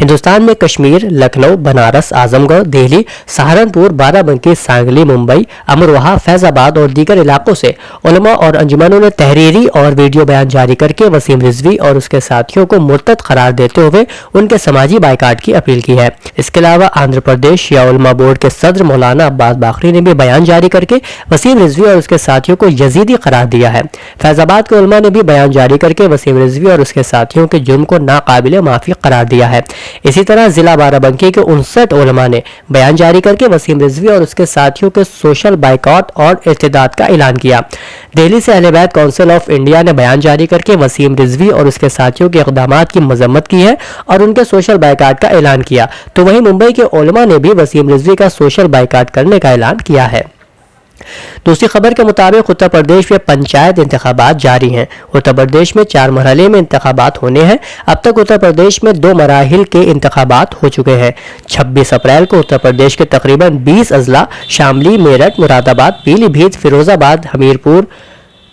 ہندوستان میں کشمیر، لکھنؤ، بنارس، اعظم گڑھ، دہلی، سہارنپور، بارہ بنکی، سانگلی، ممبئی، امروہہ، فیض آباد اور دیگر علاقوں سے علماء اور انجمنوں نے تحریری اور ویڈیو بیان جاری کر کے وسیم رضوی اور اس کے ساتھیوں کو مرتد قرار دیتے ہوئے ان کے سماجی بائیکاٹ کی اپیل کی ہے۔ اس کے علاوہ آندھرا پردیش شیعہ علماء بورڈ کے صدر مولانا عباس باقری نے بھی بیان جاری کر کے وسیم رضوی اور اس کے ساتھیوں کو یزیدی قرار دیا ہے۔ فیض آباد کے علماء نے بھی بیان جاری کر کے وسیم رضوی اور اس کے ساتھیوں کے جرم کو ناقابل معافی قرار دیا ہے۔ اسی طرح ضلع بارہ بنکی کے 59 علماء نے بیان جاری کر کے وسیم رضوی اور اس کے ساتھیوں کے سوشل بائیکاٹ اور ارتداد کا اعلان کیا۔ دہلی سے اہل بیت کونسل آف انڈیا نے بیان جاری کر کے وسیم رضوی اور اس کے ساتھیوں کے اقدامات کی مذمت کی ہے اور ان کے سوشل بائیکاٹ کا اعلان کیا، تو وہیں ممبئی کے علماء نے بھی وسیم رضوی کا سوشل بائیکاٹ کرنے کا اعلان کیا ہے۔ دوسری خبر کے مطابق اتر پردیش میں پنچایت انتخابات جاری ہیں۔ اتر پردیش میں 4 مرحلے میں انتخابات ہونے ہیں۔ اب تک اتر پردیش میں 2 مراحل کے انتخابات ہو چکے ہیں۔ 26 اپریل کو اتر پردیش کے تقریباً 20 اضلاع شاملی، میرٹھ، مراد آباد، پیلی بھیت، فیروز آباد، ہمیرپور،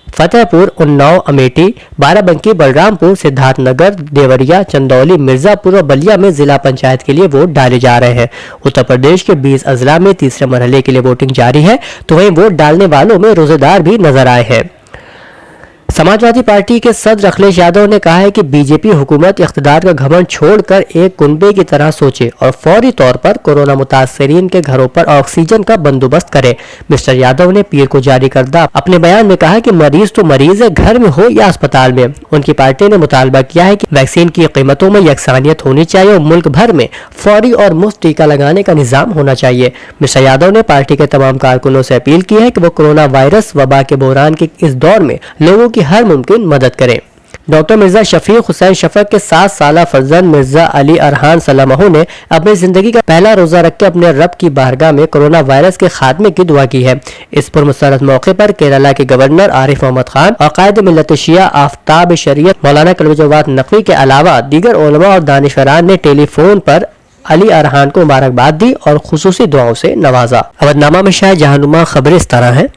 فتح پور، اناؤ، امیٹھی، بارہ بنکی، بلرام پور، سدھارتھ نگر، دیوریا، چندولی، مرزا پور اور بلیا میں ضلع پنچایت کے لیے ووٹ ڈالے جا رہے ہیں۔ اتر پردیش کے 20 اضلاع میں تیسرے مرحلے کے لیے ووٹنگ جاری ہے، تو وہیں ووٹ ڈالنے والوں میں روزے دار بھی نظر آئے ہیں۔ سماجوادی پارٹی کے صدر اکھلیش یادو نے کہا ہے کہ بی جے پی حکومت اقتدار کا گھمنڈ چھوڑ کر ایک کنبے کی طرح سوچے اور فوری طور پر کورونا متاثرین کے گھروں پر آکسیجن کا بندوبست کرے۔ مسٹر یادو نے پیر کو جاری کردہ اپنے بیان میں کہا کہ مریض تو مریض ہے، گھر میں ہو یا اسپتال میں۔ ان کی پارٹی نے مطالبہ کیا ہے کہ ویکسین کی قیمتوں میں یکسانیت ہونی چاہیے اور ملک بھر میں فوری اور مفت ٹیکہ لگانے کا نظام ہونا چاہیے۔ مسٹر یادو نے پارٹی کے تمام کارکنوں سے اپیل کی ہے کہ وہ کورونا وائرس وبا کے بحران کے اس دور میں لوگوں کی ہر ممکن مدد کریں۔ ڈاکٹر مرزا شفیق حسین شفق کے 7 سالہ فرزند مرزا علی ارحان سلامہ نے اپنی زندگی کا پہلا روزہ رکھ کے اپنے رب کی بارگاہ میں کورونا وائرس کے خاتمے کی دعا کی ہے۔ اس پرمسرت موقع پر کیرالہ کے گورنر عارف محمد خان اور قائد ملت شیعہ آفتاب شریعت مولانا کلب جواد نقوی کے علاوہ دیگر علماء اور دانشوران نے ٹیلی فون پر علی ارحان کو مبارکباد دی اور خصوصی دعاؤں سے نوازا۔ اودنامہ میں شاید جہانما خبریں اس طرح ہیں۔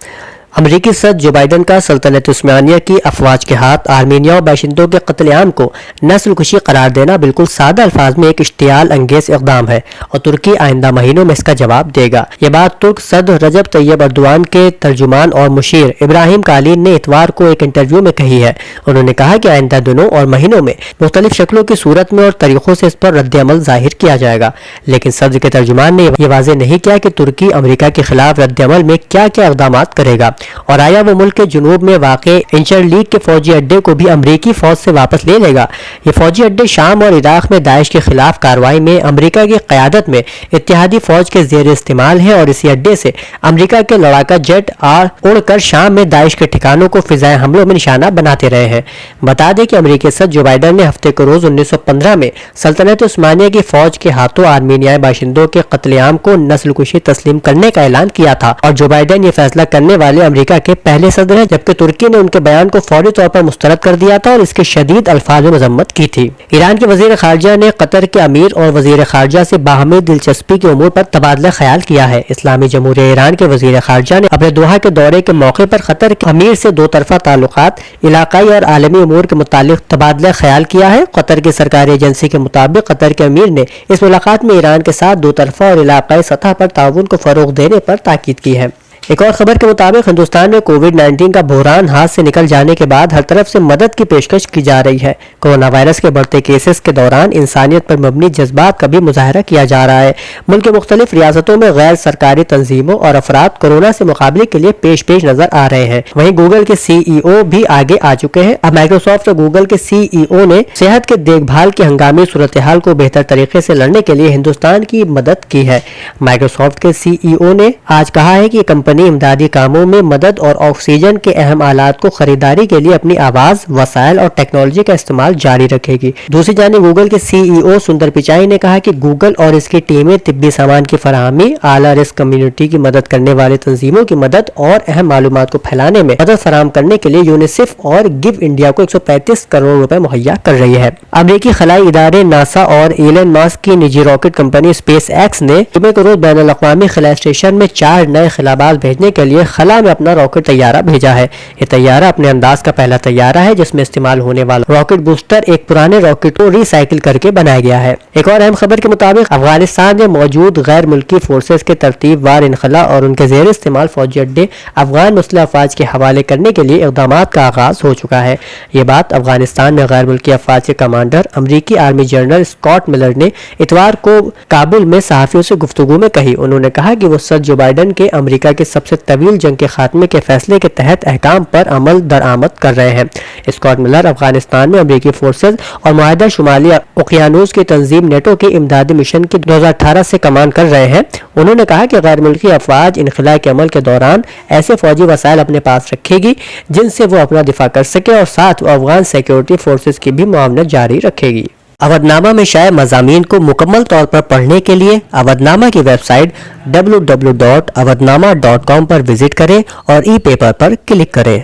امریکی صدر جو بائیڈن کا سلطنت عثمانیہ کی افواج کے ہاتھ آرمینیا اور باشندوں کے قتل عام کو نسل کشی قرار دینا بالکل سادہ الفاظ میں ایک اشتعال انگیز اقدام ہے اور ترکی آئندہ مہینوں میں اس کا جواب دے گا۔ یہ بات ترک صدر رجب طیب اردوان کے ترجمان اور مشیر ابراہیم کالین نے اتوار کو ایک انٹرویو میں کہی ہے۔ انہوں نے کہا کہ آئندہ دنوں اور مہینوں میں مختلف شکلوں کی صورت میں اور طریقوں سے اس پر رد عمل ظاہر کیا جائے گا، لیکن صدر کے ترجمان نے یہ واضح نہیں کیا کہ ترکی امریکہ کے خلاف رد عمل میں کیا کیا اقدامات کرے گا اور آیا وہ ملک کے جنوب میں واقع انچرلیک کے فوجی اڈے کو بھی امریکی فوج سے واپس لے لے گا۔ یہ فوجی اڈے شام اور عراق میں داعش کے خلاف کارروائی میں امریکہ کی قیادت میں اتحادی فوج کے زیر استعمال ہے اور اسی اڈے سے امریکہ کے لڑاکا جیٹ اڑ کر شام میں داعش کے ٹھکانوں کو فضائی حملوں میں نشانہ بناتے رہے ہیں۔ بتا دیں کہ امریکی صدر جو بائیڈن نے ہفتے کو روز 1915 میں سلطنت عثمانیہ کی فوج کے ہاتھوں آرمینیائی باشندوں کے قتل عام کو نسل کشی تسلیم کرنے کا اعلان کیا تھا اور جو بائیڈن یہ فیصلہ کرنے والے امریکہ کے پہلے صدر ہیں، جبکہ ترکی نے ان کے بیان کو فوری طور پر مسترد کر دیا تھا اور اس کے شدید الفاظ میں مذمت کی تھی۔ ایران کے وزیر خارجہ نے قطر کے امیر اور وزیر خارجہ سے باہمی دلچسپی کے امور پر تبادلہ خیال کیا ہے۔ اسلامی جمہوریہ ایران کے وزیر خارجہ نے اپنے دوحہ کے دورے کے موقع پر قطر کے امیر سے دو طرفہ تعلقات، علاقائی اور عالمی امور کے متعلق تبادلہ خیال کیا ہے۔ قطر کی سرکاری ایجنسی کے مطابق قطر کے امیر نے اس ملاقات میں ایران کے ساتھ دو طرفہ اور علاقائی سطح پر تعاون کو فروغ دینے پر تاکید کی ہے۔ ایک اور خبر کے مطابق ہندوستان میں کووڈ-19 کا بحران ہاتھ سے نکل جانے کے بعد ہر طرف سے مدد کی پیشکش کی جا رہی ہے۔ کورونا وائرس کے بڑھتے کیسز کے دوران انسانیت پر مبنی جذبات کا بھی مظاہرہ کیا جا رہا ہے۔ ملک کے مختلف ریاستوں میں غیر سرکاری تنظیموں اور افراد کورونا سے مقابلے کے لیے پیش نظر آ رہے ہیں۔ وہیں گوگل کے سی ای او بھی آگے آ چکے ہیں۔ اب مائیکروسافٹ اور گوگل کے سی ای او نے صحت کے دیکھ بھال کی ہنگامی صورتحال کو بہتر طریقے سے لڑنے کے لیے ہندوستان کی مدد کی ہے۔ مائیکروسافٹ کے سی ای او نے آج کہا ہے کہ کمپنی امدادی کاموں میں مدد اور آکسیجن کے اہم آلات کو خریداری کے لیے اپنی آواز، وسائل اور ٹیکنالوجی کا استعمال جاری رکھے گی۔ دوسری جانب گوگل کے سی ای او سندر پچائی نے کہا کہ گوگل اور اس کی ٹیمیں طبی سامان کی فراہمی، اعلیٰ رسک کمیونٹی کی مدد کرنے والے تنظیموں کی مدد اور اہم معلومات کو پھیلانے میں مدد فراہم کرنے کے لیے یونیسیف اور گیو انڈیا کو 135 کروڑ روپے مہیا کر رہی ہے۔ امریکی خلائی ادارے ناسا اور ایلن ماسک کی نجی راکٹ کمپنی اسپیس ایکس نے جمعے کو روز بین الاقوامی خلائی اسٹیشن میں 4 نئے خلاباز بھیجنے کے لیے خلا میں اپنا راکٹ طیارہ بھیجا ہے۔ یہ طیارہ اپنے انداز کا پہلا طیارہ ہے جس میں استعمال ہونے والا راکٹ بوسٹر ایک پرانے راکٹ کو ری سائیکل کر کے بنایا گیا ہے۔ ایک اور اہم خبر کے مطابق افغانستان میں موجود غیر ملکی فورسز کے ترتیب وار انخلا اور ان کے زیر استعمال فوجی اڈے افغان مسلح افواج کے حوالے کرنے کے لیے اقدامات کا آغاز ہو چکا ہے۔ یہ بات افغانستان میں غیر ملکی افواج کے کمانڈر امریکی آرمی جنرل اسکاٹ ملر نے اتوار کو کابل میں صحافیوں سے گفتگو میں کہی۔ انہوں نے کہا کہ وہ صدر جو بائیڈن کے امریکہ کے سب سے طویل جنگ کے خاتمے کے فیصلے کے تحت احکام پر عمل درآمد کر رہے ہیں۔ اسکاٹ ملر افغانستان میں امریکی فورسز اور معاہدہ شمالی اوقیانوس کی تنظیم نیٹو کے امدادی مشن کی 2018 سے کمان کر رہے ہیں۔ انہوں نے کہا کہ غیر ملکی افواج انخلاء کے عمل کے دوران ایسے فوجی وسائل اپنے پاس رکھے گی جن سے وہ اپنا دفاع کر سکے اور ساتھ وہ افغان سیکیورٹی فورسز کی بھی معاونت جاری رکھے گی۔ اودھ نامہ میں شائع مضامین کو مکمل طور پر پڑھنے کے لیے اودھ نامہ کی ویب سائٹ www.awadhnama.com پر وزٹ کریں اور ای پیپر پر کلک کریں۔